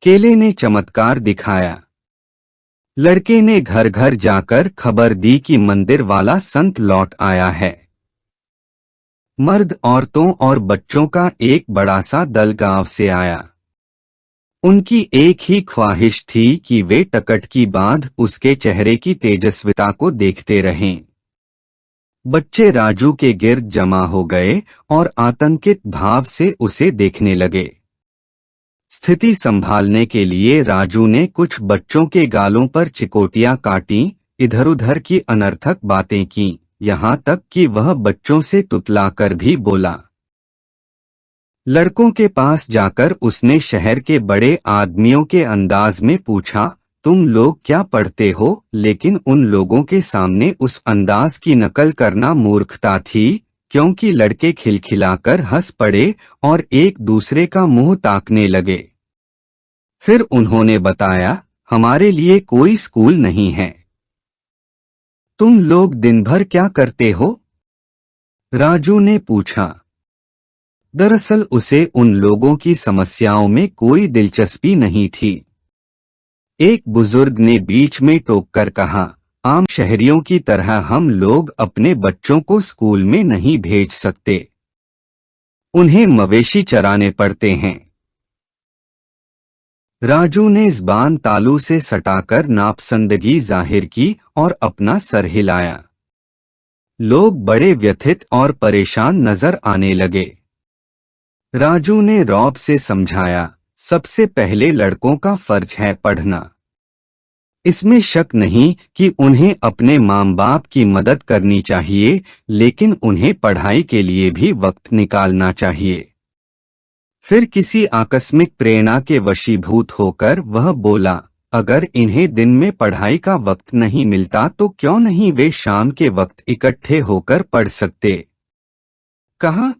केले ने चमत्कार दिखाया। लड़के ने घर घर जाकर खबर दी कि मंदिर वाला संत लौट आया है। मर्द, औरतों और बच्चों का एक बड़ा सा दल गांव से आया। उनकी एक ही ख्वाहिश थी कि वे टकटकी बांध उसके चेहरे की तेजस्विता को देखते रहें। बच्चे राजू के गिर्द जमा हो गए और आतंकित भाव से उसे देखने लगे। स्थिति संभालने के लिए राजू ने कुछ बच्चों के गालों पर चिकोटियां काटी, इधर उधर की अनर्थक बातें की, यहाँ तक कि वह बच्चों से तुतलाकर भी बोला। लड़कों के पास जाकर उसने शहर के बड़े आदमियों के अंदाज में पूछा, तुम लोग क्या पढ़ते हो? लेकिन उन लोगों के सामने उस अंदाज की नकल करना मूर्खता थी, क्योंकि लड़के खिलखिलाकर हंस पड़े और एक दूसरे का मुंह ताकने लगे। फिर उन्होंने बताया, हमारे लिए कोई स्कूल नहीं है। तुम लोग दिन भर क्या करते हो? राजू ने पूछा। दरअसल उसे उन लोगों की समस्याओं में कोई दिलचस्पी नहीं थी। एक बुजुर्ग ने बीच में टोककर कहा, आम शहरियों की तरह हम लोग अपने बच्चों को स्कूल में नहीं भेज सकते। उन्हें मवेशी चराने पड़ते हैं। राजू ने ज़बान तालू से सटाकर नापसंदगी जाहिर की और अपना सर हिलाया। लोग बड़े व्यथित और परेशान नजर आने लगे। राजू ने रौब से समझाया, सबसे पहले लड़कों का फर्ज है पढ़ना। इसमें शक नहीं कि उन्हें अपने माँ बाप की मदद करनी चाहिए, लेकिन उन्हें पढ़ाई के लिए भी वक्त निकालना चाहिए। फिर किसी आकस्मिक प्रेरणा के वशीभूत होकर वह बोला, अगर इन्हें दिन में पढ़ाई का वक्त नहीं मिलता तो क्यों नहीं वे शाम के वक्त इकट्ठे होकर पढ़ सकते? कहा?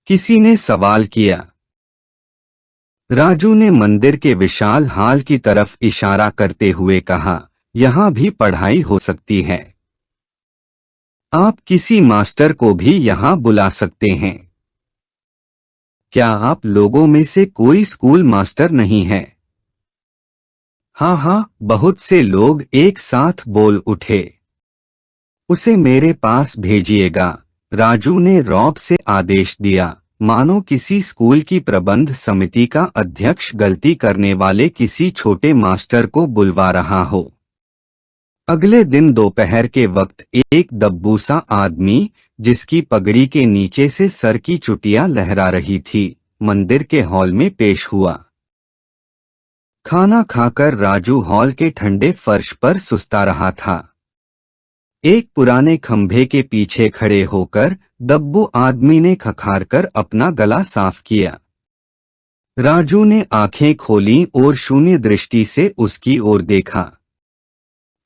किसी ने सवाल किया। राजू ने मंदिर के विशाल हाल की तरफ इशारा करते हुए कहा, यहाँ भी पढ़ाई हो सकती है। आप किसी मास्टर को भी यहाँ बुला सकते हैं। क्या आप लोगों में से कोई स्कूल मास्टर नहीं है? हाँ हाँ, बहुत से लोग एक साथ बोल उठे। उसे मेरे पास भेजिएगा, राजू ने रौब से आदेश दिया, मानो किसी स्कूल की प्रबंध समिति का अध्यक्ष गलती करने वाले किसी छोटे मास्टर को बुलवा रहा हो। अगले दिन दोपहर के वक्त एक दब्बूसा आदमी, जिसकी पगड़ी के नीचे से सर की चुटियां लहरा रही थी, मंदिर के हॉल में पेश हुआ। खाना खाकर राजू हॉल के ठंडे फर्श पर सुस्ता रहा था। एक पुराने खंभे के पीछे खड़े होकर दब्बू आदमी ने खखारकर अपना गला साफ किया। राजू ने आंखें खोलीं और शून्य दृष्टि से उसकी ओर देखा।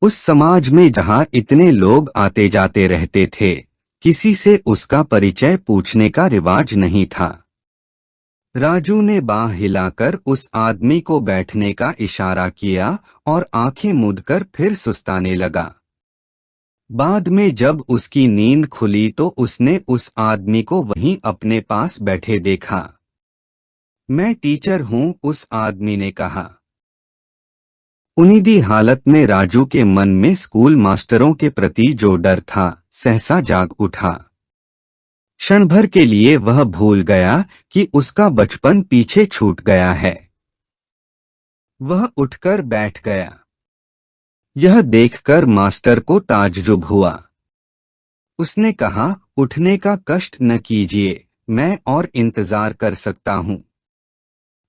उस समाज में जहां इतने लोग आते जाते रहते थे, किसी से उसका परिचय पूछने का रिवाज नहीं था। राजू ने बांह हिलाकर उस आदमी को बैठने का इशारा किया और आंखें मूंदकर फिर सुस्ताने लगा। बाद में जब उसकी नींद खुली तो उसने उस आदमी को वहीं अपने पास बैठे देखा। मैं टीचर हूं, उस आदमी ने कहा। उन्नीदी हालत में राजू के मन में स्कूल मास्टरों के प्रति जो डर था, सहसा जाग उठा। क्षण भर के लिए वह भूल गया कि उसका बचपन पीछे छूट गया है। वह उठकर बैठ गया। यह देखकर मास्टर को ताज्जुब हुआ। उसने कहा, उठने का कष्ट न कीजिए, मैं और इंतजार कर सकता हूं।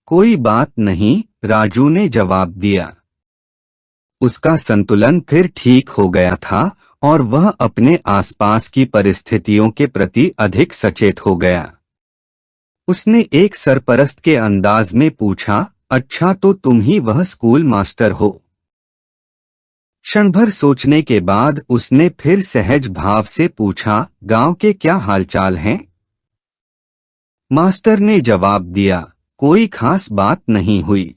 कोई बात नहीं, राजू ने जवाब दिया। उसका संतुलन फिर ठीक हो गया था और वह अपने आसपास की परिस्थितियों के प्रति अधिक सचेत हो गया। उसने एक सरपरस्त के अंदाज में पूछा, अच्छा तो तुम ही वह स्कूल मास्टर हो? क्षण भर सोचने के बाद उसने फिर सहज भाव से पूछा, गांव के क्या हालचाल हैं? मास्टर ने जवाब दिया, कोई खास बात नहीं हुई।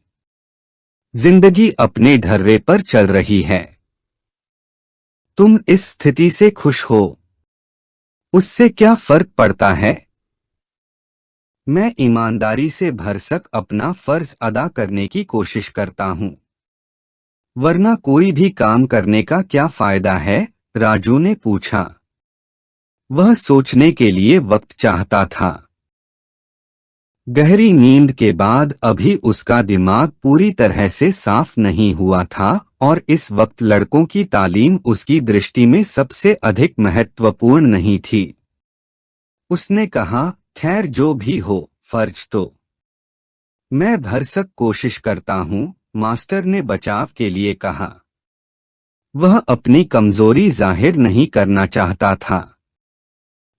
जिंदगी अपने ढर्रे पर चल रही है। तुम इस स्थिति से खुश हो? उससे क्या फर्क पड़ता है? मैं ईमानदारी से भरसक अपना फर्ज अदा करने की कोशिश करता हूँ, वरना कोई भी काम करने का क्या फायदा है? राजू ने पूछा। वह सोचने के लिए वक्त चाहता था। गहरी नींद के बाद अभी उसका दिमाग पूरी तरह से साफ नहीं हुआ था और इस वक्त लड़कों की तालीम उसकी दृष्टि में सबसे अधिक महत्वपूर्ण नहीं थी। उसने कहा, खैर जो भी हो, फर्ज तो मैं भरसक कोशिश करता हूँ, मास्टर ने बचाव के लिए कहा। वह अपनी कमजोरी जाहिर नहीं करना चाहता था।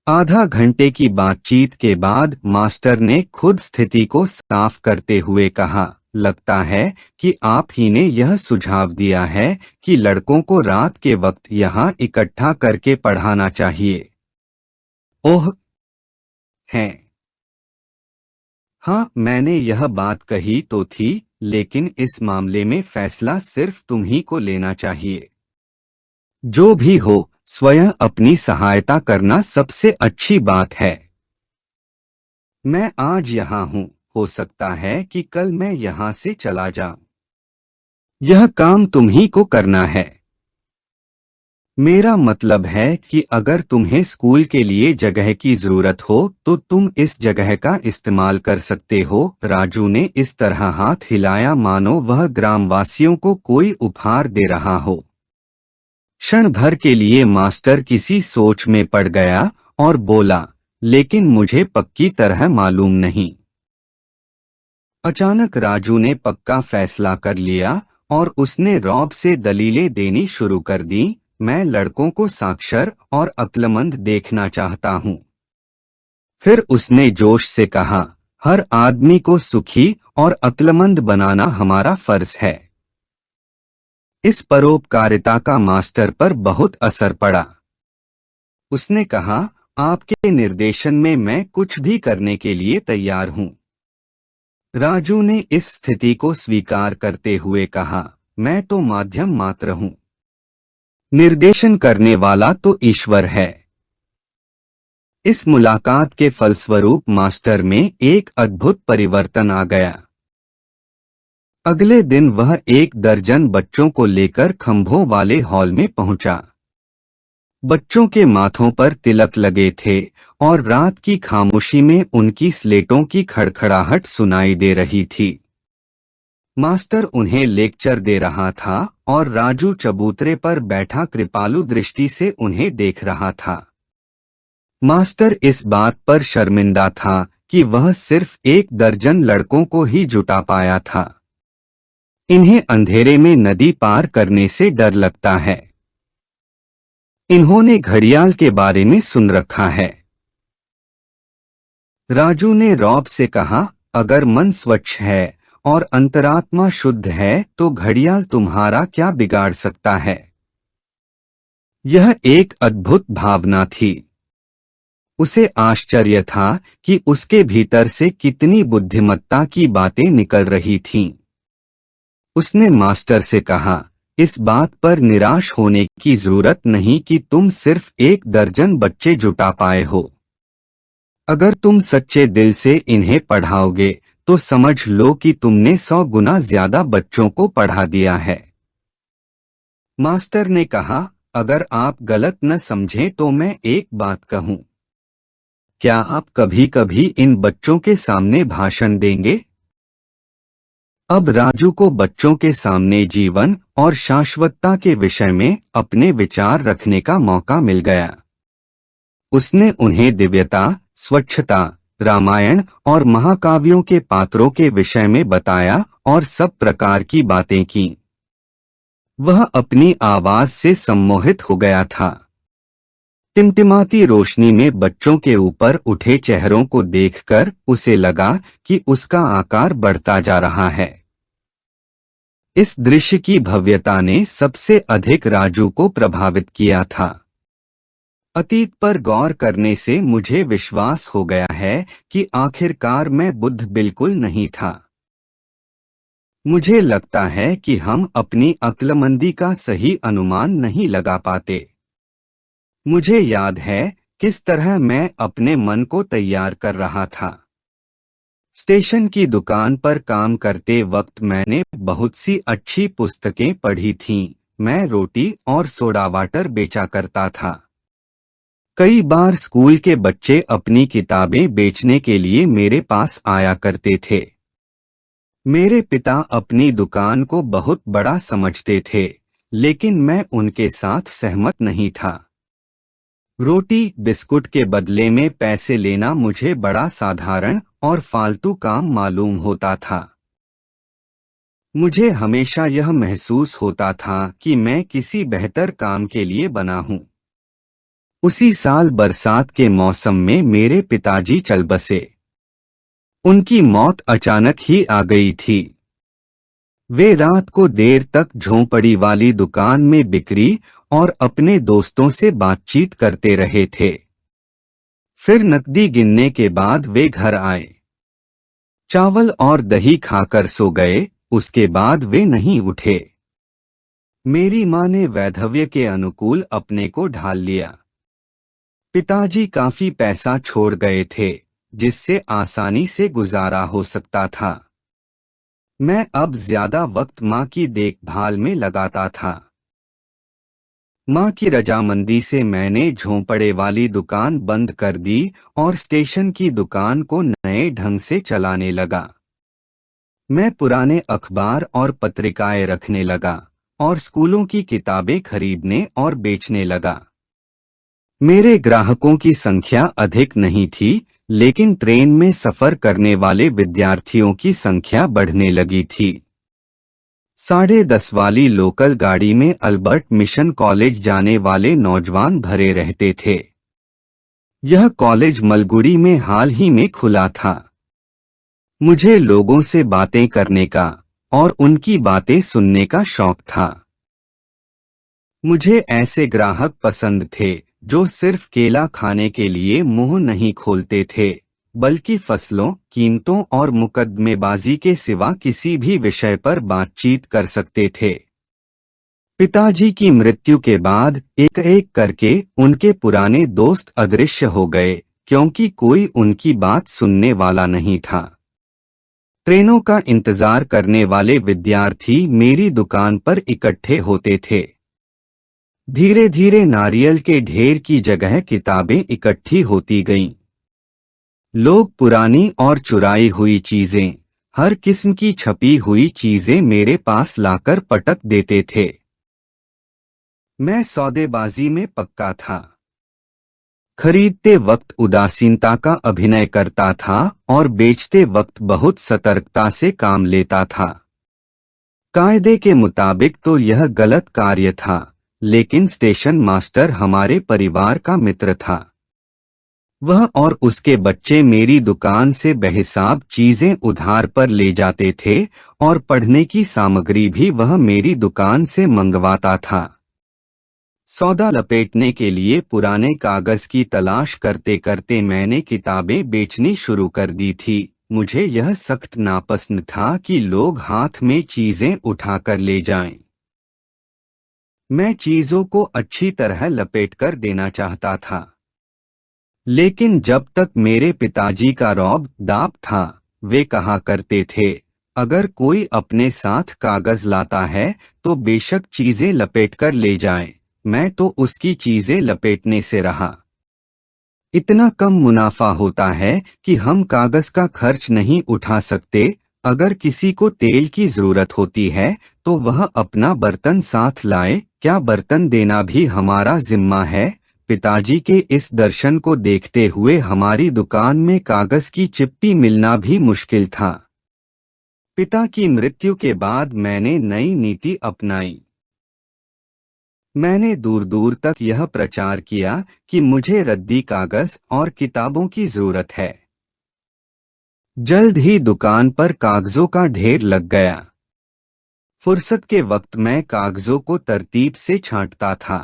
आधा घंटे की बातचीत के बाद मास्टर ने खुद स्थिति को साफ करते हुए कहा, लगता है कि आप ही ने यह सुझाव दिया है कि लड़कों को रात के वक्त यहाँ इकट्ठा करके पढ़ाना चाहिए। ओह, हैं। हाँ, मैंने यह बात कही तो थी, लेकिन इस मामले में फैसला सिर्फ तुम ही को लेना चाहिए। जो भी हो, स्वयं अपनी सहायता करना सबसे अच्छी बात है। मैं आज यहाँ हूँ, हो सकता है कि कल मैं यहाँ से चला जाऊं। यह काम तुम ही को करना है। मेरा मतलब है कि अगर तुम्हें स्कूल के लिए जगह की जरूरत हो तो तुम इस जगह का इस्तेमाल कर सकते हो। राजू ने इस तरह हाथ हिलाया मानो वह ग्रामवासियों को कोई उपहार दे रहा हो। क्षण भर के लिए मास्टर किसी सोच में पड़ गया और बोला, लेकिन मुझे पक्की तरह मालूम नहीं। अचानक राजू ने पक्का फैसला कर लिया और उसने रौब से दलीलें देनी शुरू कर दी। मैं लड़कों को साक्षर और अक्लमंद देखना चाहता हूँ। फिर उसने जोश से कहा, हर आदमी को सुखी और अक्लमंद बनाना हमारा फर्ज है। इस परोपकारिता का मास्टर पर बहुत असर पड़ा। उसने कहा, आपके निर्देशन में मैं कुछ भी करने के लिए तैयार हूँ। राजू ने इस स्थिति को स्वीकार करते हुए कहा, मैं तो माध्यम मात्र हूँ। निर्देशन करने वाला तो ईश्वर है। इस मुलाकात के फलस्वरूप मास्टर में एक अद्भुत परिवर्तन आ गया। अगले दिन वह 1 दर्जन बच्चों को लेकर खंभों वाले हॉल में पहुंचा। बच्चों के माथों पर तिलक लगे थे और रात की खामोशी में उनकी स्लेटों की खड़खड़ाहट सुनाई दे रही थी। मास्टर उन्हें लेक्चर दे रहा था और राजू चबूतरे पर बैठा कृपालु दृष्टि से उन्हें देख रहा था। मास्टर इस बात पर शर्मिंदा था कि वह सिर्फ 1 दर्जन लड़कों को ही जुटा पाया था। इन्हें अंधेरे में नदी पार करने से डर लगता है। इन्होंने घड़ियाल के बारे में सुन रखा है। राजू ने रौब से कहा, अगर मन स्वच्छ है और अंतरात्मा शुद्ध है तो घड़ियाल तुम्हारा क्या बिगाड़ सकता है। यह एक अद्भुत भावना थी। उसे आश्चर्य था कि उसके भीतर से कितनी बुद्धिमत्ता की बातें निकल रही थीं। उसने मास्टर से कहा, इस बात पर निराश होने की जरूरत नहीं कि तुम सिर्फ 1 दर्जन बच्चे जुटा पाए हो। अगर तुम सच्चे दिल से इन्हें पढ़ाओगे तो समझ लो कि तुमने 100 गुना ज्यादा बच्चों को पढ़ा दिया है। मास्टर ने कहा, अगर आप गलत न समझें तो मैं एक बात कहूं। क्या आप कभी कभी इन बच्चों के सामने भाषण देंगे? अब राजू को बच्चों के सामने जीवन और शाश्वतता के विषय में अपने विचार रखने का मौका मिल गया। उसने उन्हें दिव्यता, स्वच्छता, रामायण और महाकाव्यों के पात्रों के विषय में बताया और सब प्रकार की बातें की। वह अपनी आवाज से सम्मोहित हो गया था। टिमटिमाती रोशनी में बच्चों के ऊपर उठे चेहरों को देखकर उसे लगा कि उसका आकार बढ़ता जा रहा है। इस दृश्य की भव्यता ने सबसे अधिक राजू को प्रभावित किया था। अतीत पर गौर करने से मुझे विश्वास हो गया है कि आखिरकार मैं बुद्ध बिल्कुल नहीं था। मुझे लगता है कि हम अपनी अक्लमंदी का सही अनुमान नहीं लगा पाते। मुझे याद है किस तरह मैं अपने मन को तैयार कर रहा था। स्टेशन की दुकान पर काम करते वक्त मैंने बहुत सी अच्छी पुस्तकें पढ़ी थीं। मैं रोटी और सोडा वाटर बेचा करता था। कई बार स्कूल के बच्चे अपनी किताबें बेचने के लिए मेरे पास आया करते थे। मेरे पिता अपनी दुकान को बहुत बड़ा समझते थे, लेकिन मैं उनके साथ सहमत नहीं था। रोटी बिस्कुट के बदले में पैसे लेना मुझे बड़ा साधारण और फालतू काम मालूम होता था। मुझे हमेशा यह महसूस होता था कि मैं किसी बेहतर काम के लिए बना हूं। उसी साल बरसात के मौसम में मेरे पिताजी चल बसे। उनकी मौत अचानक ही आ गई थी। वे रात को देर तक झोंपड़ी वाली दुकान में बिक्री और अपने दोस्तों से बातचीत करते रहे थे। फिर नकदी गिनने के बाद वे घर आए। चावल और दही खाकर सो गए। उसके बाद वे नहीं उठे। मेरी मां ने वैधव्य के अनुकूल अपने को ढाल लिया। पिताजी काफी पैसा छोड़ गए थे, जिससे आसानी से गुजारा हो सकता था। मैं अब ज्यादा वक्त मां की देखभाल में लगाता था। मां की रजामंदी से मैंने झोंपड़े वाली दुकान बंद कर दी और स्टेशन की दुकान को नए ढंग से चलाने लगा। मैं पुराने अखबार और पत्रिकाएं रखने लगा और स्कूलों की किताबें खरीदने और बेचने लगा। मेरे ग्राहकों की संख्या अधिक नहीं थी, लेकिन ट्रेन में सफर करने वाले विद्यार्थियों की संख्या बढ़ने लगी थी। 10:30 वाली लोकल गाड़ी में अल्बर्ट मिशन कॉलेज जाने वाले नौजवान भरे रहते थे। यह कॉलेज मलगुडी में हाल ही में खुला था। मुझे लोगों से बातें करने का और उनकी बातें सुनने का शौक था। मुझे ऐसे ग्राहक पसंद थे जो सिर्फ केला खाने के लिए मुंह नहीं खोलते थे, बल्कि फसलों, कीमतों और मुकदमेबाजी के सिवा किसी भी विषय पर बातचीत कर सकते थे। पिताजी की मृत्यु के बाद एक एक करके उनके पुराने दोस्त अदृश्य हो गए, क्योंकि कोई उनकी बात सुनने वाला नहीं था। ट्रेनों का इंतजार करने वाले विद्यार्थी मेरी दुकान पर इकट्ठे होते थे। धीरे धीरे नारियल के ढेर की जगह किताबें इकट्ठी होती गईं। लोग पुरानी और चुराई हुई चीजें, हर किस्म की छपी हुई चीजें मेरे पास लाकर पटक देते थे। मैं सौदेबाजी में पक्का था। खरीदते वक्त उदासीनता का अभिनय करता था और बेचते वक्त बहुत सतर्कता से काम लेता था। कायदे के मुताबिक तो यह गलत कार्य था, लेकिन स्टेशन मास्टर हमारे परिवार का मित्र था। वह और उसके बच्चे मेरी दुकान से बेहिसाब चीजें उधार पर ले जाते थे और पढ़ने की सामग्री भी वह मेरी दुकान से मंगवाता था। सौदा लपेटने के लिए पुराने कागज की तलाश करते करते मैंने किताबें बेचनी शुरू कर दी थी। मुझे यह सख्त नापसंद था कि लोग हाथ में चीजें उठाकर ले जाएं। मैं चीजों को अच्छी तरह लपेटकर देना चाहता था, लेकिन जब तक मेरे पिताजी का रौब दाब था, वे कहा करते थे, अगर कोई अपने साथ कागज लाता है तो बेशक चीजें लपेटकर ले जाए। मैं तो उसकी चीजें लपेटने से रहा। इतना कम मुनाफा होता है कि हम कागज का खर्च नहीं उठा सकते। अगर किसी को तेल की जरूरत होती है तो वह अपना बर्तन साथ लाए, क्या बर्तन देना भी हमारा जिम्मा है। पिताजी के इस दर्शन को देखते हुए हमारी दुकान में कागज की चिप्पी मिलना भी मुश्किल था। पिता की मृत्यु के बाद मैंने नई नीति अपनाई। मैंने दूर दूर तक यह प्रचार किया कि मुझे रद्दी कागज और किताबों की जरूरत है। जल्द ही दुकान पर कागजों का ढेर लग गया। फुर्सत के वक्त मैं कागजों को तरतीब से छांटता था।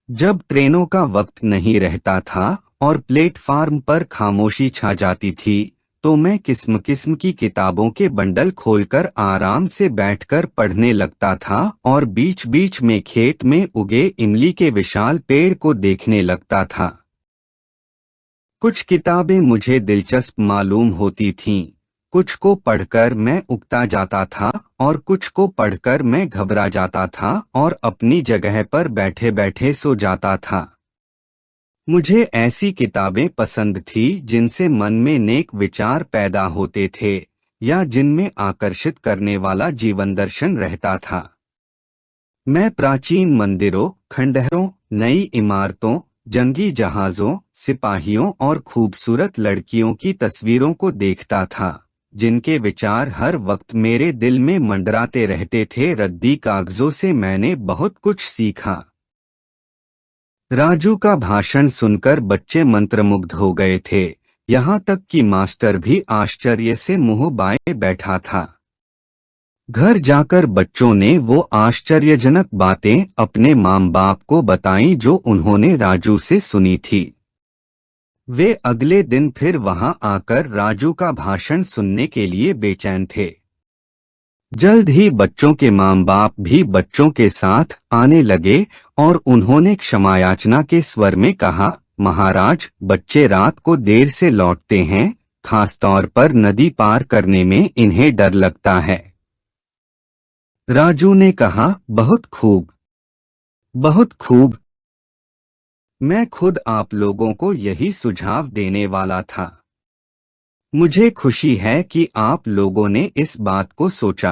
जब ट्रेनों का वक्त नहीं रहता था और प्लेटफार्म पर खामोशी छा जाती थी, तो मैं किस्म किस्म की किताबों के बंडल खोलकर आराम से बैठकर पढ़ने लगता था और बीच बीच में खेत में उगे इमली के विशाल पेड़ को देखने लगता था। कुछ किताबें मुझे दिलचस्प मालूम होती थीं, कुछ को पढ़कर मैं उकता जाता था और कुछ को पढ़कर मैं घबरा जाता था और अपनी जगह पर बैठे बैठे सो जाता था। मुझे ऐसी किताबें पसंद थी जिनसे मन में नेक विचार पैदा होते थे या जिनमें आकर्षित करने वाला जीवन दर्शन रहता था। मैं प्राचीन मंदिरों, खंडहरों, नई इमारतों, जंगी जहाजों, सिपाहियों और खूबसूरत लड़कियों की तस्वीरों को देखता था, जिनके विचार हर वक्त मेरे दिल में मंडराते रहते थे। रद्दी कागजों से मैंने बहुत कुछ सीखा। राजू का भाषण सुनकर बच्चे मंत्रमुग्ध हो गए थे, यहाँ तक कि मास्टर भी आश्चर्य से मुंह बाए बैठा था। घर जाकर बच्चों ने वो आश्चर्यजनक बातें अपने माँ बाप को बताईं जो उन्होंने राजू से सुनी थी। वे अगले दिन फिर वहां आकर राजू का भाषण सुनने के लिए बेचैन थे। जल्द ही बच्चों के माँ बाप भी बच्चों के साथ आने लगे और उन्होंने क्षमायाचना के स्वर में कहा, महाराज, बच्चे रात को देर से लौटते हैं, खासतौर पर नदी पार करने में इन्हें डर लगता है। राजू ने कहा, बहुत खूब, बहुत खूब। मैं खुद आप लोगों को यही सुझाव देने वाला था। मुझे खुशी है कि आप लोगों ने इस बात को सोचा।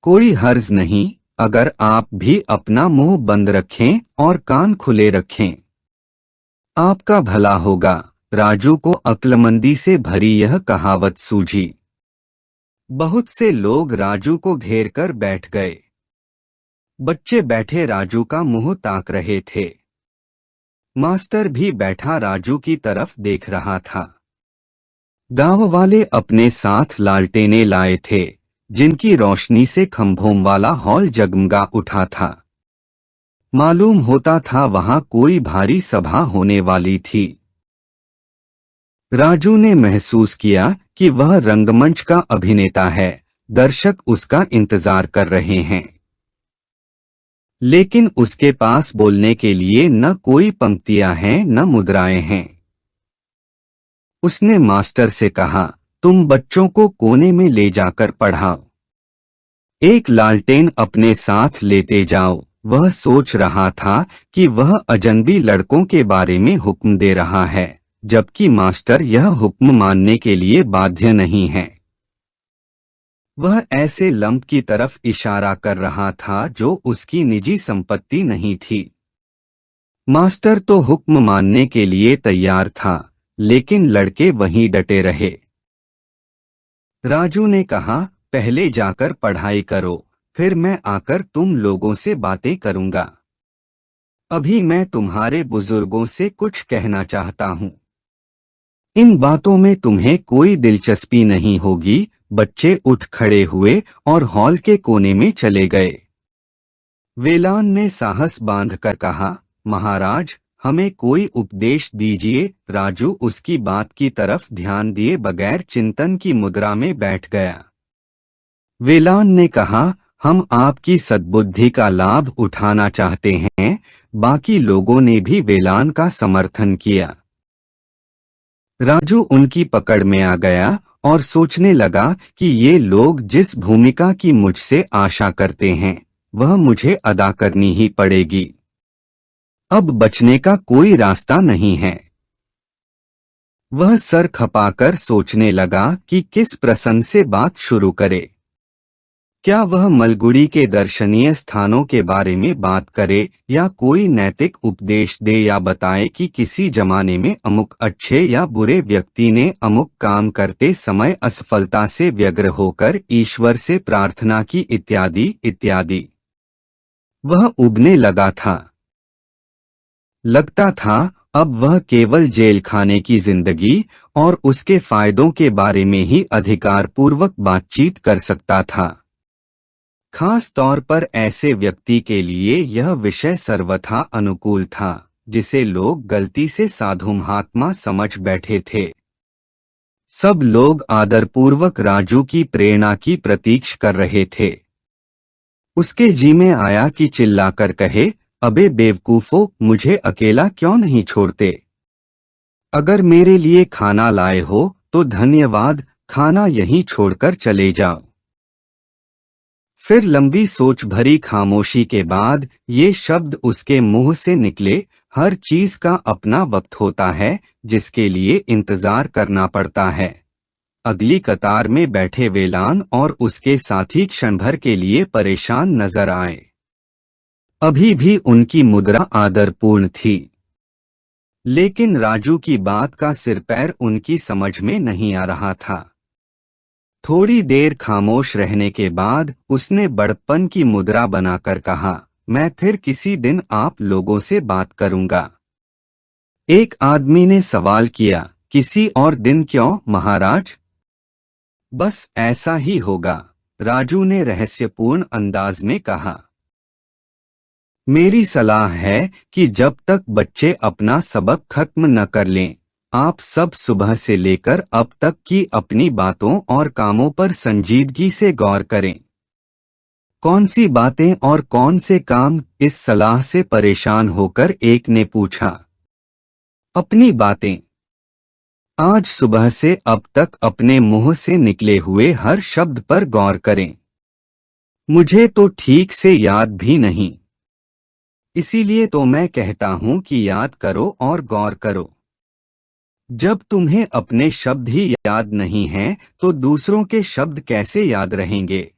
कोई हर्ज नहीं अगर आप भी अपना मुंह बंद रखें और कान खुले रखें। आपका भला होगा। राजू को अक्लमंदी से भरी यह कहावत सूझी। बहुत से लोग राजू को घेर कर बैठ गए। बच्चे बैठे राजू का मुंह ताक रहे थे। मास्टर भी बैठा राजू की तरफ देख रहा था। गांव वाले अपने साथ लालटेनें लाए थे, जिनकी रोशनी से खंभों वाला हॉल जगमगा उठा था। मालूम होता था वहां कोई भारी सभा होने वाली थी। राजू ने महसूस किया कि वह रंगमंच का अभिनेता है, दर्शक उसका इंतजार कर रहे हैं। लेकिन उसके पास बोलने के लिए न कोई पंक्तियां हैं न मुद्राएं हैं। उसने मास्टर से कहा, तुम बच्चों को कोने में ले जाकर पढ़ाओ। एक लालटेन अपने साथ लेते जाओ। वह सोच रहा था कि वह अजनबी लड़कों के बारे में हुक्म दे रहा है, जबकि मास्टर यह हुक्म मानने के लिए बाध्य नहीं है। वह ऐसे लम्ब की तरफ इशारा कर रहा था जो उसकी निजी संपत्ति नहीं थी। मास्टर तो हुक्म मानने के लिए तैयार था, लेकिन लड़के वहीं डटे रहे। राजू ने कहा, पहले जाकर पढ़ाई करो, फिर मैं आकर तुम लोगों से बातें करूंगा। अभी मैं तुम्हारे बुजुर्गों से कुछ कहना चाहता हूँ। इन बातों में तुम्हें कोई दिलचस्पी नहीं होगी। बच्चे उठ खड़े हुए और हॉल के कोने में चले गए। वेलान ने साहस बांधकर कहा, महाराज, हमें कोई उपदेश दीजिए। राजू उसकी बात की तरफ ध्यान दिए बगैर चिंतन की मुद्रा में बैठ गया। वेलान ने कहा, हम आपकी सद्बुद्धि का लाभ उठाना चाहते हैं। बाकी लोगों ने भी वेलान का समर्थन किया। राजू उनकी पकड़ में आ गया और सोचने लगा कि ये लोग जिस भूमिका की मुझसे आशा करते हैं, वह मुझे अदा करनी ही पड़ेगी। अब बचने का कोई रास्ता नहीं है। वह सर खपाकर सोचने लगा कि किस प्रसंग से बात शुरू करे। क्या वह मलगुड़ी के दर्शनीय स्थानों के बारे में बात करे या कोई नैतिक उपदेश दे या बताए कि किसी जमाने में अमुक अच्छे या बुरे व्यक्ति ने अमुक काम करते समय असफलता से व्यग्र होकर ईश्वर से प्रार्थना की, इत्यादि इत्यादि। वह उबने लगा था। लगता था अब वह केवल जेल खाने की जिंदगी और उसके फायदों के बारे में ही अधिकारपूर्वक बातचीत कर सकता था। खास तौर पर ऐसे व्यक्ति के लिए यह विषय सर्वथा अनुकूल था, जिसे लोग गलती से साधु महात्मा समझ बैठे थे। सब लोग आदरपूर्वक राजू की प्रेरणा की प्रतीक्षा कर रहे थे। उसके जी में आया कि चिल्लाकर कहे, अबे बेवकूफो, मुझे अकेला क्यों नहीं छोड़ते? अगर मेरे लिए खाना लाए हो तो धन्यवाद, खाना यहीं छोड़कर चले जाओ। फिर लंबी सोच भरी खामोशी के बाद ये शब्द उसके मुंह से निकले, हर चीज का अपना वक्त होता है जिसके लिए इंतजार करना पड़ता है। अगली कतार में बैठे वेलान और उसके साथी क्षण भर के लिए परेशान नजर आए। अभी भी उनकी मुद्रा आदरपूर्ण थी, लेकिन राजू की बात का सिर पैर उनकी समझ में नहीं आ रहा था। थोड़ी देर खामोश रहने के बाद उसने बड़प्पन की मुद्रा बनाकर कहा, मैं फिर किसी दिन आप लोगों से बात करूंगा। एक आदमी ने सवाल किया, किसी और दिन क्यों महाराज? बस ऐसा ही होगा, राजू ने रहस्यपूर्ण अंदाज में कहा। मेरी सलाह है कि जब तक बच्चे अपना सबक खत्म न कर लें, आप सब सुबह से लेकर अब तक की अपनी बातों और कामों पर संजीदगी से गौर करें। कौन सी बातें और कौन से काम? इस सलाह से परेशान होकर एक ने पूछा। अपनी बातें। आज सुबह से अब तक अपने मुंह से निकले हुए हर शब्द पर गौर करें। मुझे तो ठीक से याद भी नहीं, इसीलिए तो मैं कहता हूं कि याद करो और गौर करो। जब तुम्हें अपने शब्द ही याद नहीं हैं, तो दूसरों के शब्द कैसे याद रहेंगे?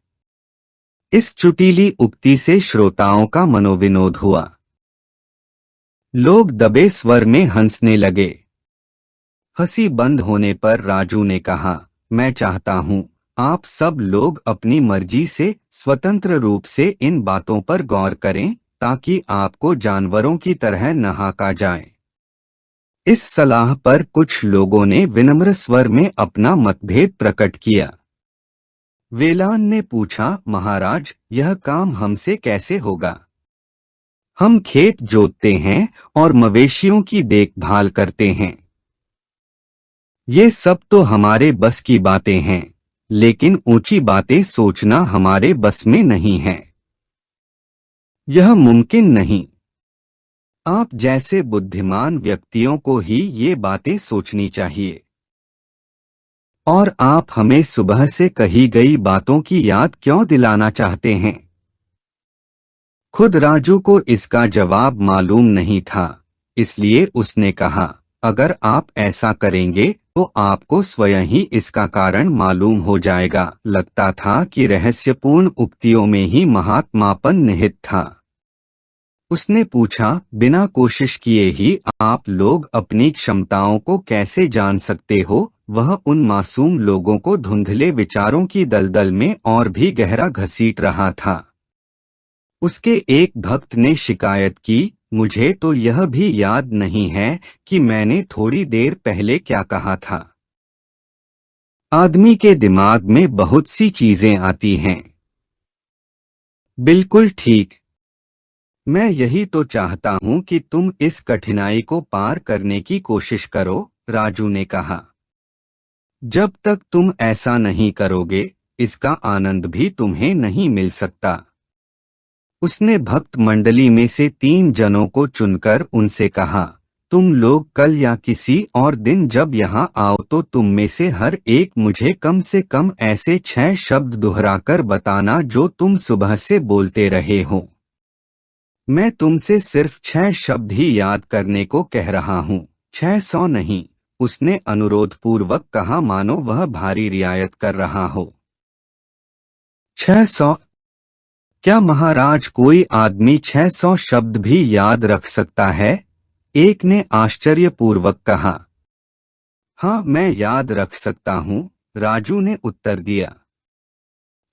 इस चुटीली उक्ति से श्रोताओं का मनोविनोद हुआ। लोग दबे स्वर में हंसने लगे। हंसी बंद होने पर राजू ने कहा, मैं चाहता हूं आप सब लोग अपनी मर्जी से स्वतंत्र रूप से इन बातों पर गौर करें, ताकि आपको जानवरों की तरह न हाँका जाए। इस सलाह पर कुछ लोगों ने विनम्र स्वर में अपना मतभेद प्रकट किया। वेलान ने पूछा, महाराज, यह काम हमसे कैसे होगा? हम खेत जोतते हैं और मवेशियों की देखभाल करते हैं। ये सब तो हमारे बस की बातें हैं, लेकिन ऊंची बातें सोचना हमारे बस में नहीं है। यह मुमकिन नहीं। आप जैसे बुद्धिमान व्यक्तियों को ही ये बातें सोचनी चाहिए। और आप हमें सुबह से कही गई बातों की याद क्यों दिलाना चाहते हैं? खुद राजू को इसका जवाब मालूम नहीं था, इसलिए उसने कहा, अगर आप ऐसा करेंगे तो आपको स्वयं ही इसका कारण मालूम हो जाएगा। लगता था कि रहस्यपूर्ण उक्तियों में ही महात्मापन निहित था। उसने पूछा, बिना कोशिश किए ही आप लोग अपनी क्षमताओं को कैसे जान सकते हो? वह उन मासूम लोगों को धुंधले विचारों की दलदल में और भी गहरा घसीट रहा था। उसके एक भक्त ने शिकायत की, मुझे तो यह भी याद नहीं है कि मैंने थोड़ी देर पहले क्या कहा था। आदमी के दिमाग में बहुत सी चीजें आती हैं। बिल्कुल ठीक। मैं यही तो चाहता हूं कि तुम इस कठिनाई को पार करने की कोशिश करो, राजू ने कहा। जब तक तुम ऐसा नहीं करोगे, इसका आनंद भी तुम्हें नहीं मिल सकता। उसने भक्त मंडली में से 3 जनों को चुनकर उनसे कहा, तुम लोग कल या किसी और दिन जब यहाँ आओ तो तुम में से हर एक मुझे कम से कम ऐसे 6 शब्द दोहराकर बताना जो तुम सुबह से बोलते रहे हो। मैं तुमसे सिर्फ 6 शब्द ही याद करने को कह रहा हूँ, 600 नहीं। उसने अनुरोधपूर्वक कहा, मानो वह भारी रियायत कर रहा हो। 600? क्या महाराज कोई आदमी 600 शब्द भी याद रख सकता है? एक ने आश्चर्यपूर्वक कहा। हाँ, मैं याद रख सकता हूँ, राजू ने उत्तर दिया।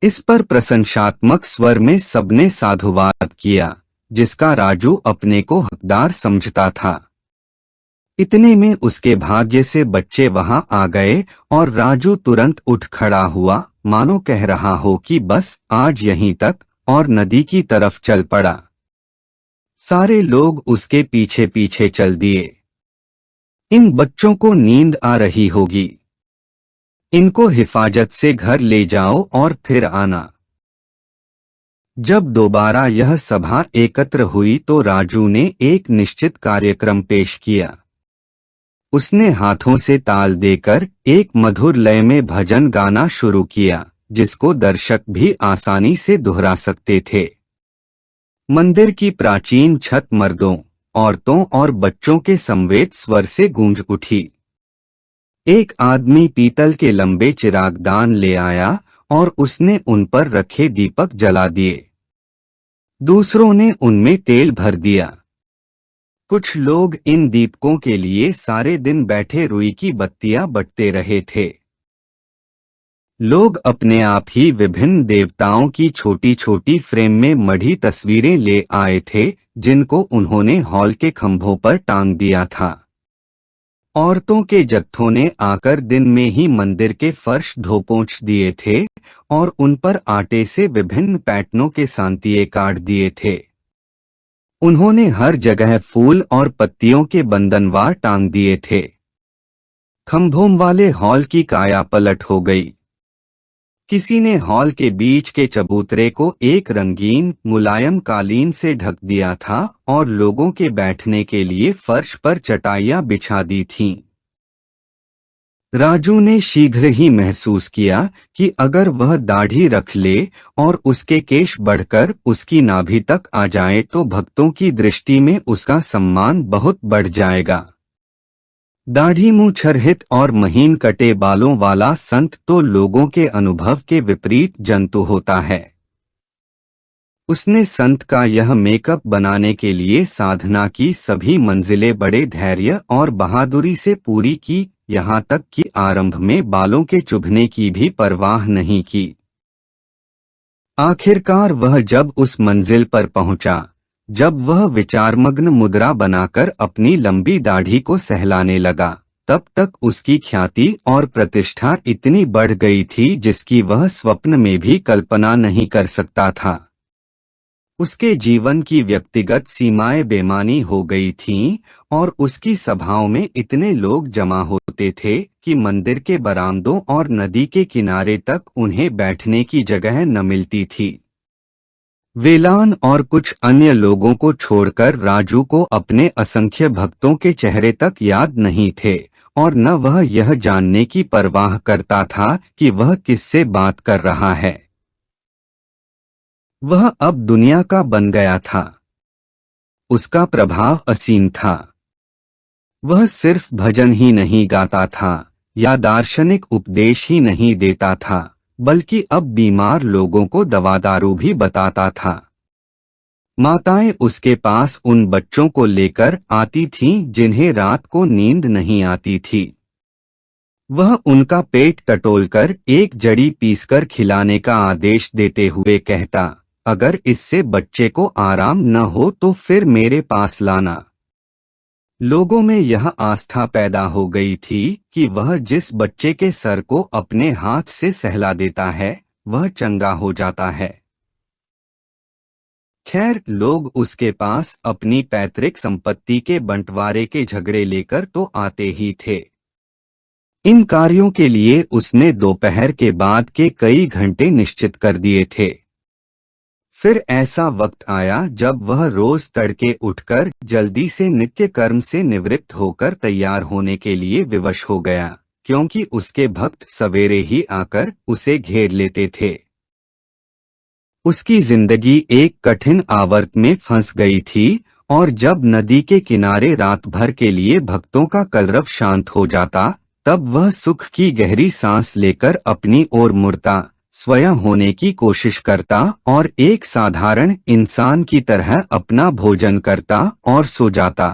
इस पर प्रशंसात्मक स्वर में सबने साधुवाद किया, जिसका राजू अपने को हकदार समझता था। इतने में उसके भाग्य से बच्चे वहां आ गए और राजू तुरंत उठ खड़ा हुआ, मानो कह रहा हो कि बस आज यहीं तक, और नदी की तरफ चल पड़ा। सारे लोग उसके पीछे पीछे चल दिए। इन बच्चों को नींद आ रही होगी, इनको हिफाजत से घर ले जाओ और फिर आना। जब दोबारा यह सभा एकत्र हुई तो राजू ने एक निश्चित कार्यक्रम पेश किया। उसने हाथों से ताल देकर एक मधुर लय में भजन गाना शुरू किया, जिसको दर्शक भी आसानी से दोहरा सकते थे। मंदिर की प्राचीन छत मर्दों, औरतों और बच्चों के समवेत स्वर से गूंज उठी। एक आदमी पीतल के लंबे चिरागदान ले आया और उसने उन पर रखे दीपक जला दिए। दूसरों ने उनमें तेल भर दिया। कुछ लोग इन दीपकों के लिए सारे दिन बैठे रुई की बत्तियां बटते रहे थे। लोग अपने आप ही विभिन्न देवताओं की छोटी छोटी फ्रेम में मढ़ी तस्वीरें ले आए थे, जिनको उन्होंने हॉल के खंभों पर टांग दिया था। औरतों के जत्थों ने आकर दिन में ही मंदिर के फर्श धो पोंछ दिए थे और उन पर आटे से विभिन्न पैटर्नों के सांतिये काट दिए थे। उन्होंने हर जगह फूल और पत्तियों के बंधनवार टांग दिए थे। खंभों वाले हॉल की काया पलट हो गई। किसी ने हॉल के बीच के चबूतरे को एक रंगीन मुलायम कालीन से ढक दिया था और लोगों के बैठने के लिए फर्श पर चटाइयां बिछा दी थीं। राजू ने शीघ्र ही महसूस किया कि अगर वह दाढ़ी रख ले और उसके केश बढ़कर उसकी नाभि तक आ जाए तो भक्तों की दृष्टि में उसका सम्मान बहुत बढ़ जाएगा। दाढ़ी मूंछरहित और महीन कटे बालों वाला संत तो लोगों के अनुभव के विपरीत जंतु होता है। उसने संत का यह मेकअप बनाने के लिए साधना की सभी मंजिलें बड़े धैर्य और बहादुरी से पूरी की, यहाँ तक कि आरंभ में बालों के चुभने की भी परवाह नहीं की। आखिरकार वह जब उस मंजिल पर पहुंचा, जब वह विचारमग्न मुद्रा बनाकर अपनी लंबी दाढ़ी को सहलाने लगा, तब तक उसकी ख्याति और प्रतिष्ठा इतनी बढ़ गई थी जिसकी वह स्वप्न में भी कल्पना नहीं कर सकता था। उसके जीवन की व्यक्तिगत सीमाएं बेमानी हो गई थीं और उसकी सभाओं में इतने लोग जमा होते थे कि मंदिर के बरामदों और नदी के किनारे तक उन्हें बैठने की जगह न मिलती थी। वेलान और कुछ अन्य लोगों को छोड़कर राजू को अपने असंख्य भक्तों के चेहरे तक याद नहीं थे और न वह यह जानने की परवाह करता था कि वह किससे बात कर रहा है। वह अब दुनिया का बन गया था। उसका प्रभाव असीम था। वह सिर्फ भजन ही नहीं गाता था या दार्शनिक उपदेश ही नहीं देता था, बल्कि अब बीमार लोगों को दवा दारू भी बताता था। माताएं उसके पास उन बच्चों को लेकर आती थीं जिन्हें रात को नींद नहीं आती थी। वह उनका पेट टटोलकर एक जड़ी पीसकर खिलाने का आदेश देते हुए कहता, अगर इससे बच्चे को आराम न हो तो फिर मेरे पास लाना। लोगों में यह आस्था पैदा हो गई थी कि वह जिस बच्चे के सर को अपने हाथ से सहला देता है वह चंगा हो जाता है। खैर, लोग उसके पास अपनी पैतृक संपत्ति के बंटवारे के झगड़े लेकर तो आते ही थे। इन कार्यों के लिए उसने दोपहर के बाद के कई घंटे निश्चित कर दिए थे। फिर ऐसा वक्त आया जब वह रोज तड़के उठकर जल्दी से नित्य कर्म से निवृत्त होकर तैयार होने के लिए विवश हो गया, क्योंकि उसके भक्त सवेरे ही आकर उसे घेर लेते थे। उसकी जिंदगी एक कठिन आवर्त में फंस गई थी और जब नदी के किनारे रात भर के लिए भक्तों का कलरव शांत हो जाता, तब वह सुख की गहरी सांस लेकर अपनी ओर मुड़ता, स्वयं होने की कोशिश करता और एक साधारण इंसान की तरह अपना भोजन करता और सो जाता।